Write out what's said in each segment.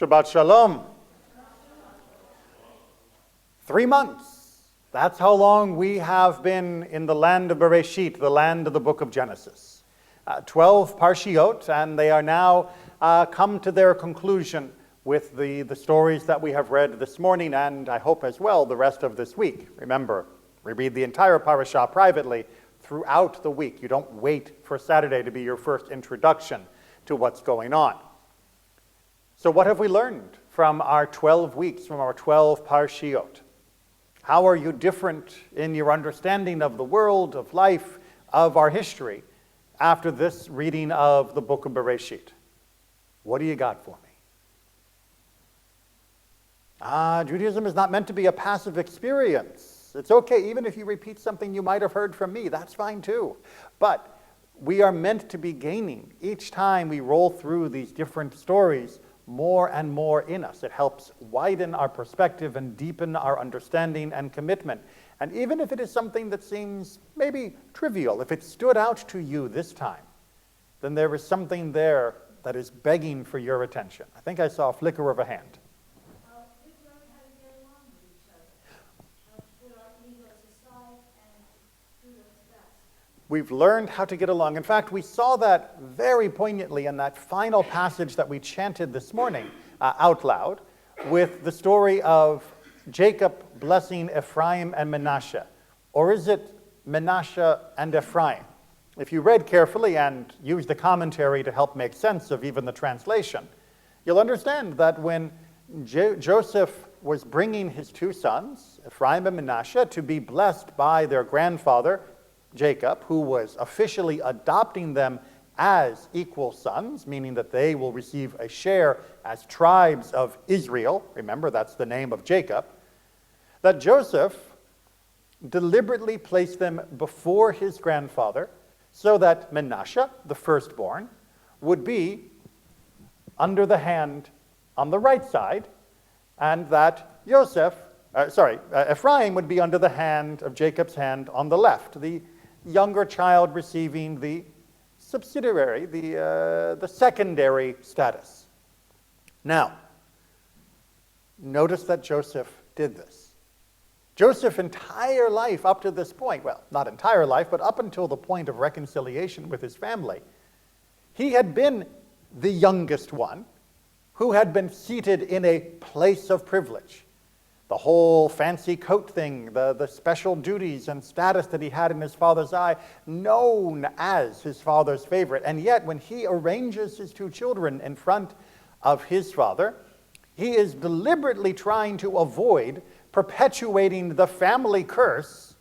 Shabbat Shalom. 3 months. That's how long we have been in the land of Bereshit, the land of the book of Genesis. 12 parshiot, and they are now come to their conclusion with the stories that we have read this morning, and I hope as well the rest of this week. Remember, we read the entire parashah privately throughout the week. You don't wait for Saturday to be your first introduction to what's going on. So what have we learned from our 12 weeks, from our 12 parshiot? How are you different in your understanding of the world, of life, of our history after this reading of the book of Bereshit? What do you got for me? Judaism is not meant to be a passive experience. It's okay, even if you repeat something you might have heard from me, that's fine too. But we are meant to be gaining each time we roll through these different stories more and more in us. It helps widen our perspective and deepen our understanding and commitment. And even if it is something that seems maybe trivial, if it stood out to you this time, then there is something there that is begging for your attention. I think I saw a flicker of a hand. We've learned how to get along with each other, put our egos aside and do what's best. We've learned how to get along. In fact, we saw that very poignantly in that final passage that we chanted this morning out loud with the story of Jacob blessing Ephraim and Manasseh. Or is it Manasseh and Ephraim? If you read carefully and use the commentary to help make sense of even the translation, you'll understand that when Joseph was bringing his two sons, Ephraim and Manasseh, to be blessed by their grandfather, Jacob, who was officially adopting them as equal sons, meaning that they will receive a share as tribes of Israel. Remember, that's the name of Jacob. That Joseph deliberately placed them before his grandfather so that Manasseh, the firstborn, would be under the hand on the right side, and that Ephraim would be under the hand of Jacob's hand on the left, the younger child receiving the subsidiary, the secondary status. Now, notice that Joseph did this. Joseph's entire life up to this point, well, not entire life, but up until the point of reconciliation with his family, he had been the youngest one who had been seated in a place of privilege. The whole fancy coat thing, the special duties and status that he had in his father's eye, known as his father's favorite. And yet, when he arranges his two children in front of his father, he is deliberately trying to avoid perpetuating the family curse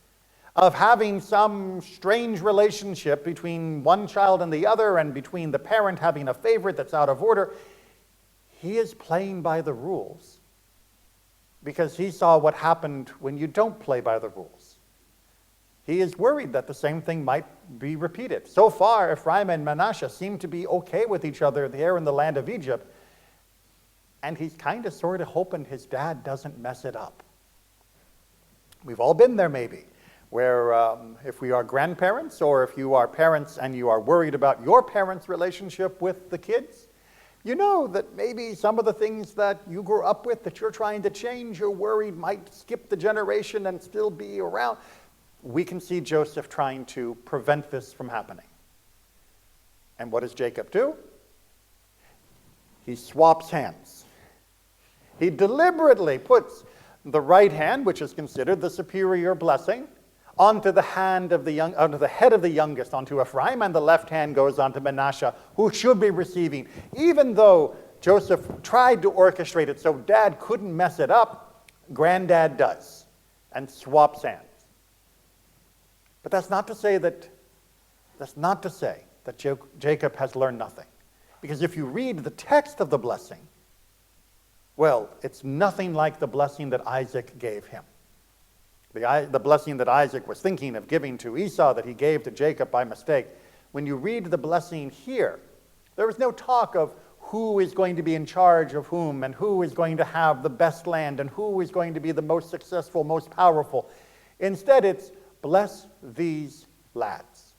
of having some strange relationship between one child and the other, and between the parent having a favorite that's out of order. He is playing by the rules because he saw what happened when you don't play by the rules. He is worried that the same thing might be repeated. So far, Ephraim and Manasseh seem to be okay with each other there in the land of Egypt, and he's kind of sort of hoping his dad doesn't mess it up. We've all been there maybe, where if we are grandparents, or if you are parents and you are worried about your parents' relationship with the kids, you know that maybe some of the things that you grew up with that you're trying to change, you're worried might skip the generation and still be around. We can see Joseph trying to prevent this from happening. And what does Jacob do? He swaps hands. He deliberately puts the right hand, which is considered the superior blessing, onto the head of the youngest, onto Ephraim, and the left hand goes onto Manasseh, who should be receiving. Even though Joseph tried to orchestrate it so dad couldn't mess it up, granddad does, and swaps hands. But that's not to say that Jacob has learned nothing. Because if you read the text of the blessing, well, it's nothing like the blessing that Isaac gave him. The blessing that Isaac was thinking of giving to Esau that he gave to Jacob by mistake. When you read the blessing here, there is no talk of who is going to be in charge of whom, and who is going to have the best land, and who is going to be the most successful, most powerful. Instead, it's bless these lads.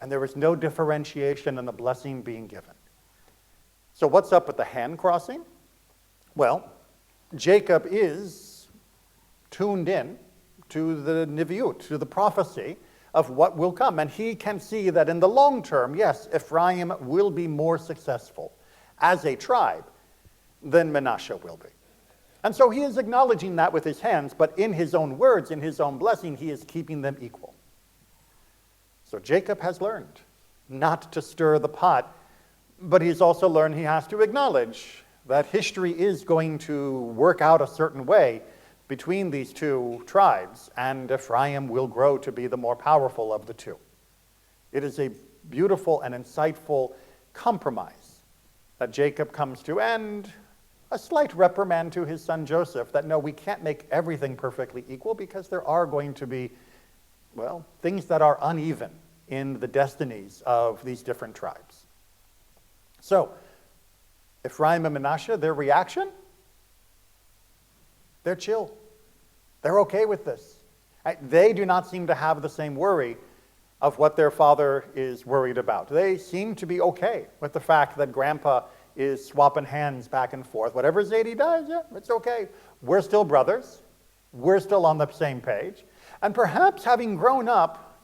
And there is no differentiation in the blessing being given. So what's up with the hand crossing? Well, Jacob is tuned in to the Neviut, to the prophecy of what will come. And he can see that in the long term, yes, Ephraim will be more successful as a tribe than Manasseh will be. And so he is acknowledging that with his hands, but in his own words, in his own blessing, he is keeping them equal. So Jacob has learned not to stir the pot, but he's also learned he has to acknowledge that history is going to work out a certain way between these two tribes, and Ephraim will grow to be the more powerful of the two. It is a beautiful and insightful compromise that Jacob comes to, and a slight reprimand to his son Joseph that no, we can't make everything perfectly equal because there are going to be, well, things that are uneven in the destinies of these different tribes. So, Ephraim and Manasseh, their reaction? They're chill. They're okay with this. They do not seem to have the same worry of what their father is worried about. They seem to be okay with the fact that Grandpa is swapping hands back and forth. Whatever Zadie does, yeah, it's okay. We're still brothers. We're still on the same page. And perhaps having grown up,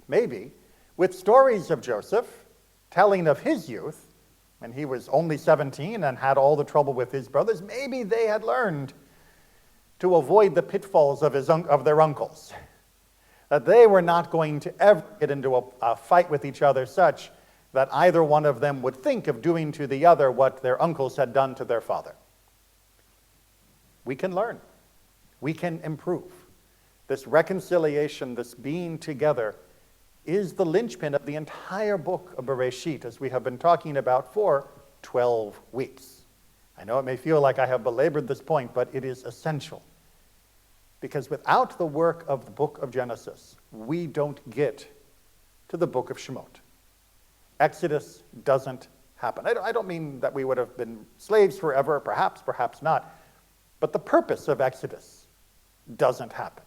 maybe, with stories of Joseph telling of his youth, when he was only 17 and had all the trouble with his brothers, maybe they had learned to avoid the pitfalls of their uncles. That they were not going to ever get into a fight with each other such that either one of them would think of doing to the other what their uncles had done to their father. We can learn. We can improve. This reconciliation, this being together, is the linchpin of the entire book of Bereshit, as we have been talking about for 12 weeks. I know it may feel like I have belabored this point, but it is essential. Because without the work of the book of Genesis, we don't get to the book of Shemot. Exodus doesn't happen. I don't mean that we would have been slaves forever, perhaps not. But the purpose of Exodus doesn't happen.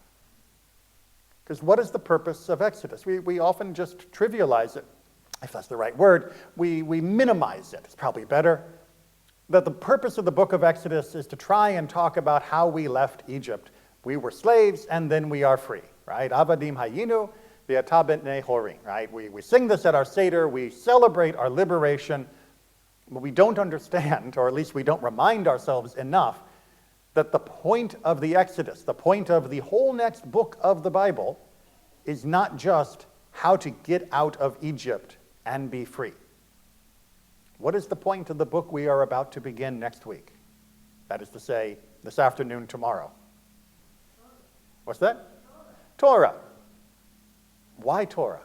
Because what is the purpose of Exodus? We often just trivialize it, if that's the right word. We minimize it. It's probably better. That the purpose of the book of Exodus is to try and talk about how we left Egypt. We were slaves, and then we are free, right? Avadim hayinu v'ata b'nei horim, right? We sing this at our Seder. We celebrate our liberation. But we don't understand, or at least we don't remind ourselves enough, that the point of the Exodus, the point of the whole next book of the Bible, is not just how to get out of Egypt and be free. What is the point of the book we are about to begin next week? That is to say, this afternoon, tomorrow. What's that? Torah. Why Torah?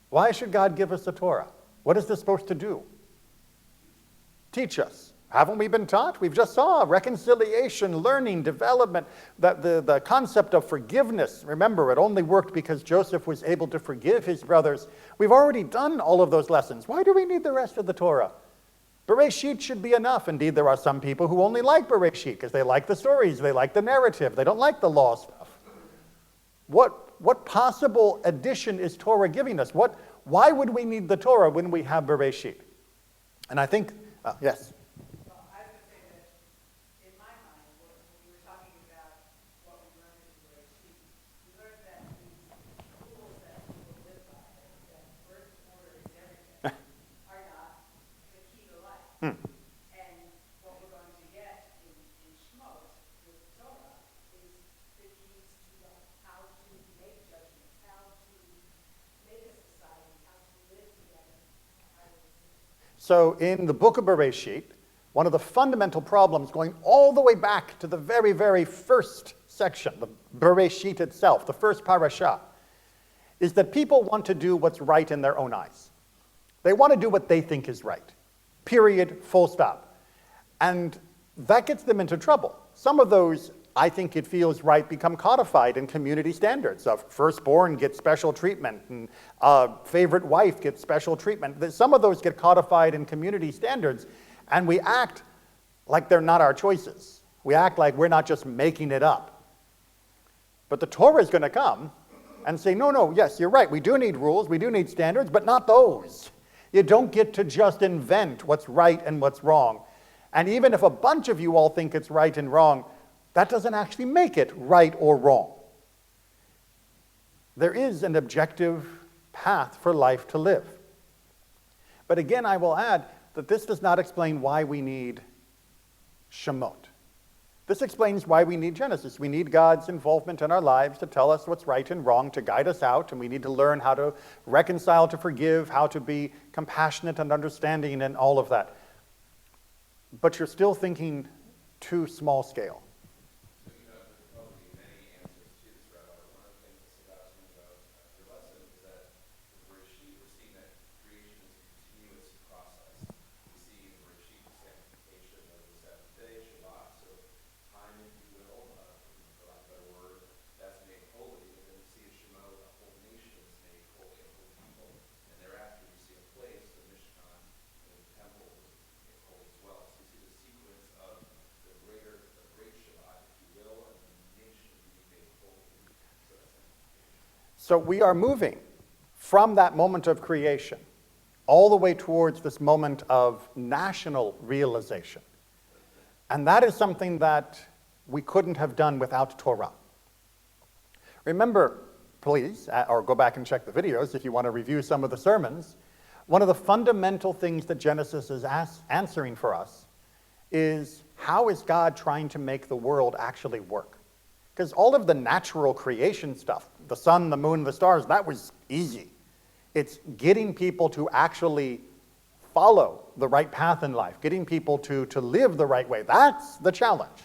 Why should God give us a Torah? What is this supposed to do? Teach us. Haven't we been taught? We've just saw reconciliation, learning, development, the concept of forgiveness. Remember, it only worked because Joseph was able to forgive his brothers. We've already done all of those lessons. Why do we need the rest of the Torah? Bereshit should be enough. Indeed, there are some people who only like Bereshit because they like the stories, they like the narrative, they don't like the law stuff. What possible addition is Torah giving us? Why would we need the Torah when we have Bereshit? And I think, yes. Well, I would say that in my mind, when we were talking about what we learned in Bereshit, we learned that these rules that people live by, that first order is everything, are not the key to life. And what we're going to get in Shemot with Torah is the keys to how to make judgments, how to make a society, how to live together. So in the book of Bereshit, one of the fundamental problems going all the way back to the very, very first section, the Bereshit itself, the first parasha, is that people want to do what's right in their own eyes. They want to do what they think is right. Period, full stop. And that gets them into trouble. Some of those, I think it feels right, become codified in community standards of firstborn gets special treatment and favorite wife gets special treatment. Some of those get codified in community standards, and we act like they're not our choices. We act like we're not just making it up. But the Torah is going to come and say, no, yes, you're right. We do need rules, we do need standards, but not those. You don't get to just invent what's right and what's wrong. And even if a bunch of you all think it's right and wrong, that doesn't actually make it right or wrong. There is an objective path for life to live. But again, I will add that this does not explain why we need Shemot. This explains why we need Genesis. We need God's involvement in our lives to tell us what's right and wrong, to guide us out, and we need to learn how to reconcile, to forgive, how to be compassionate and understanding and all of that. But you're still thinking too small scale. So, there could probably be many answers to this, Rabbi. One of the things that stood out to me about your lesson is that with Vayechi, we're seeing that creation is a continuous process. We see in Vayechi the sanctification of the seventh day, Shabbat, so time, if you will, for lack of a better word, that's made holy. And then we see a Shemot, a whole nation is made holy, a whole people. And thereafter, we see a place, the Mishkan, and the temple is made holy as well. So we see the sequence of the great Shabbat, if you will, and the nation being made holy. So that's sanctification. So we are moving from that moment of creation all the way towards this moment of national realization. And that is something that we couldn't have done without Torah. Remember, please, or go back and check the videos if you want to review some of the sermons, one of the fundamental things that Genesis is answering for us is, how is God trying to make the world actually work? Because all of the natural creation stuff, the sun, the moon, the stars, that was easy. It's getting people to actually follow the right path in life, getting people to live the right way. That's the challenge.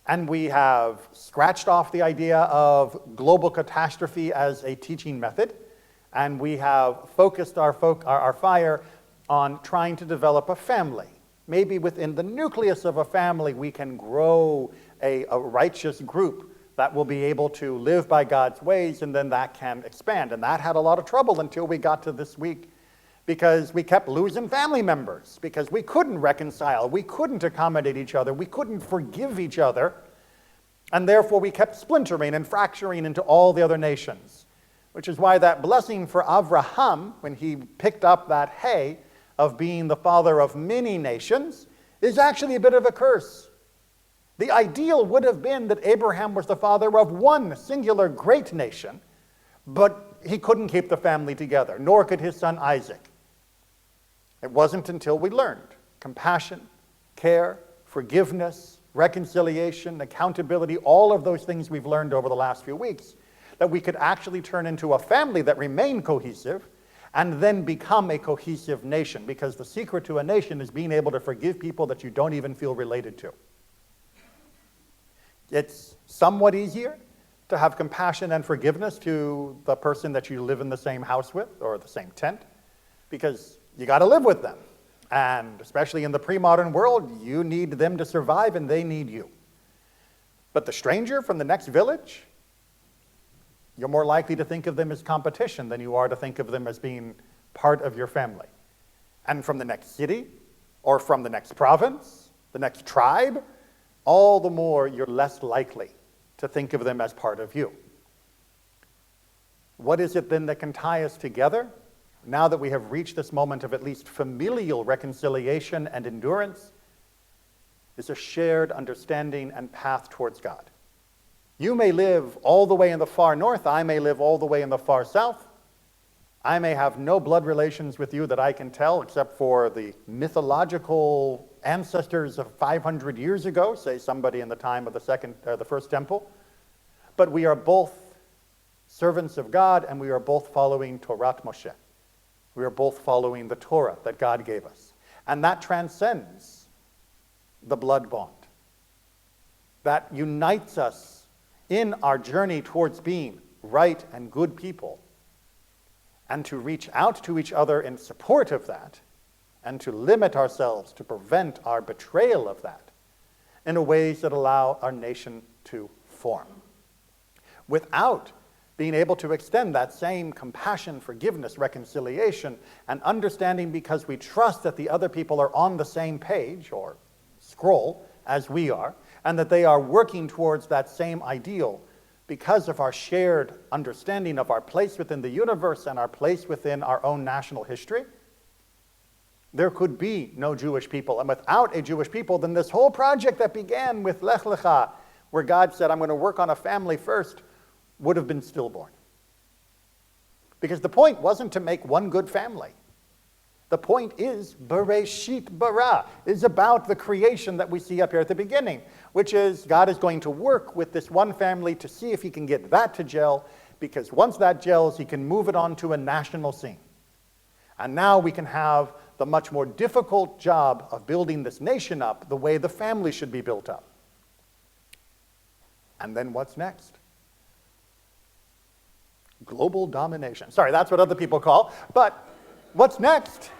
And we have scratched off the idea of global catastrophe as a teaching method, and we have focused our fire on trying to develop a family. Maybe within the nucleus of a family, we can grow a righteous group that will be able to live by God's ways, and then that can expand. And that had a lot of trouble until we got to this week, because we kept losing family members, because we couldn't reconcile, we couldn't accommodate each other, we couldn't forgive each other, and therefore we kept splintering and fracturing into all the other nations. Which is why that blessing for Avraham, when he picked up that hay of being the father of many nations, is actually a bit of a curse. The ideal would have been that Abraham was the father of one singular great nation, but he couldn't keep the family together, nor could his son Isaac. It wasn't until we learned compassion, care, forgiveness, reconciliation, accountability, all of those things we've learned over the last few weeks, that we could actually turn into a family that remained cohesive and then become a cohesive nation. Because the secret to a nation is being able to forgive people that you don't even feel related to. It's somewhat easier to have compassion and forgiveness to the person that you live in the same house with or the same tent, because you got to live with them. And especially in the pre-modern world, you need them to survive and they need you. But the stranger from the next village, you're more likely to think of them as competition than you are to think of them as being part of your family. And from the next city, or from the next province, the next tribe, all the more you're less likely to think of them as part of you. What is it then that can tie us together? Now that we have reached this moment of at least familial reconciliation and endurance, is a shared understanding and path towards God. You may live all the way in the far north, I may live all the way in the far south. I may have no blood relations with you that I can tell, except for the mythological ancestors of 500 years ago, say somebody in the time of the first temple. But we are both servants of God, and we are both following Torat Moshe. We are both following the Torah that God gave us. And that transcends the blood bond. That unites us in our journey towards being right and good people, and to reach out to each other in support of that, and to limit ourselves to prevent our betrayal of that in ways that allow our nation to form. Without being able to extend that same compassion, forgiveness, reconciliation, and understanding, because we trust that the other people are on the same page or scroll as we are, and that they are working towards that same ideal because of our shared understanding of our place within the universe and our place within our own national history, there could be no Jewish people. And without a Jewish people, then this whole project that began with Lech Lecha, where God said, I'm going to work on a family first, would have been stillborn. Because the point wasn't to make one good family. The point is, Bereshit bara, is about the creation that we see up here at the beginning, which is God is going to work with this one family to see if he can get that to gel, because once that gels, he can move it on to a national scene. And now we can have the much more difficult job of building this nation up the way the family should be built up. And then what's next? Global domination. Sorry, that's what other people call, but what's next?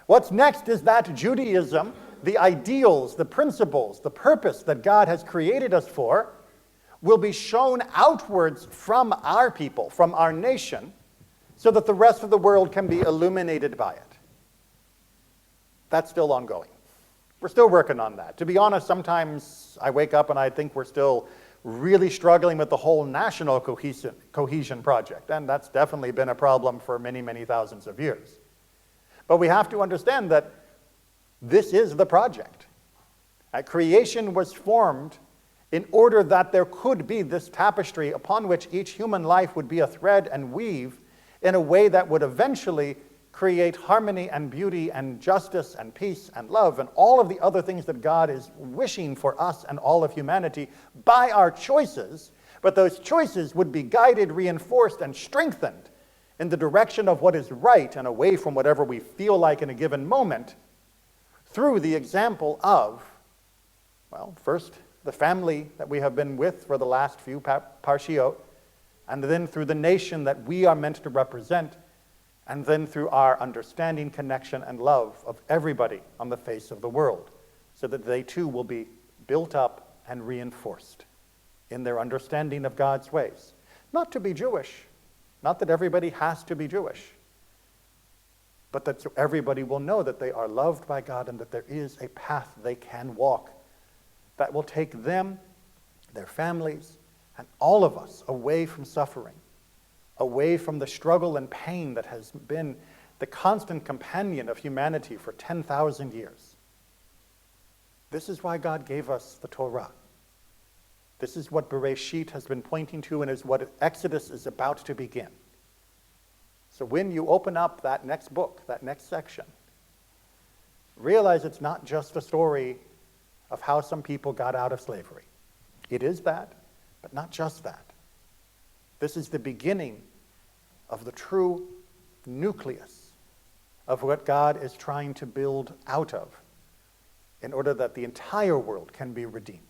What's next is that Judaism, the ideals, the principles, the purpose that God has created us for, will be shown outwards from our people, from our nation, so that the rest of the world can be illuminated by it. That's still ongoing. We're still working on that. To be honest, sometimes I wake up and I think we're still really struggling with the whole national cohesion project, and that's definitely been a problem for many, many thousands of years. But we have to understand that this is the project. Creation was formed in order that there could be this tapestry upon which each human life would be a thread and weave in a way that would eventually create harmony and beauty and justice and peace and love and all of the other things that God is wishing for us and all of humanity by our choices, but those choices would be guided, reinforced, and strengthened in the direction of what is right and away from whatever we feel like in a given moment through the example of, well, first, the family that we have been with for the last few parshiot, and then through the nation that we are meant to represent, and then through our understanding, connection, and love of everybody on the face of the world, so that they too will be built up and reinforced in their understanding of God's ways. Not to be Jewish, not that everybody has to be Jewish, but that so everybody will know that they are loved by God and that there is a path they can walk that will take them, their families, and all of us away from suffering, away from the struggle and pain that has been the constant companion of humanity for 10,000 years. This is why God gave us the Torah. This is what Bereshit has been pointing to and is what Exodus is about to begin. So when you open up that next book, that next section, realize it's not just a story of how some people got out of slavery. It is that, but not just that. This is the beginning of the true nucleus of what God is trying to build out of in order that the entire world can be redeemed.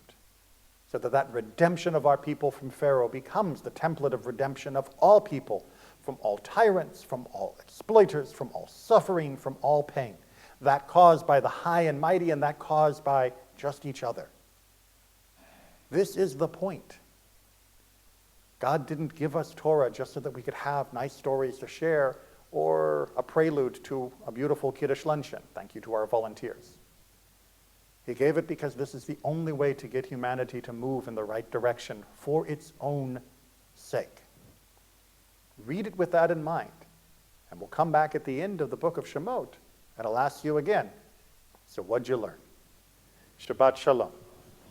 So that that redemption of our people from Pharaoh becomes the template of redemption of all people, from all tyrants, from all exploiters, from all suffering, from all pain. That caused by the high and mighty and that caused by just each other. This is the point. God didn't give us Torah just so that we could have nice stories to share or a prelude to a beautiful Kiddush luncheon. Thank you to our volunteers. He gave it because this is the only way to get humanity to move in the right direction for its own sake. Read it with that in mind. And we'll come back at the end of the book of Shemot and I'll ask you again, so what'd you learn? Shabbat Shalom.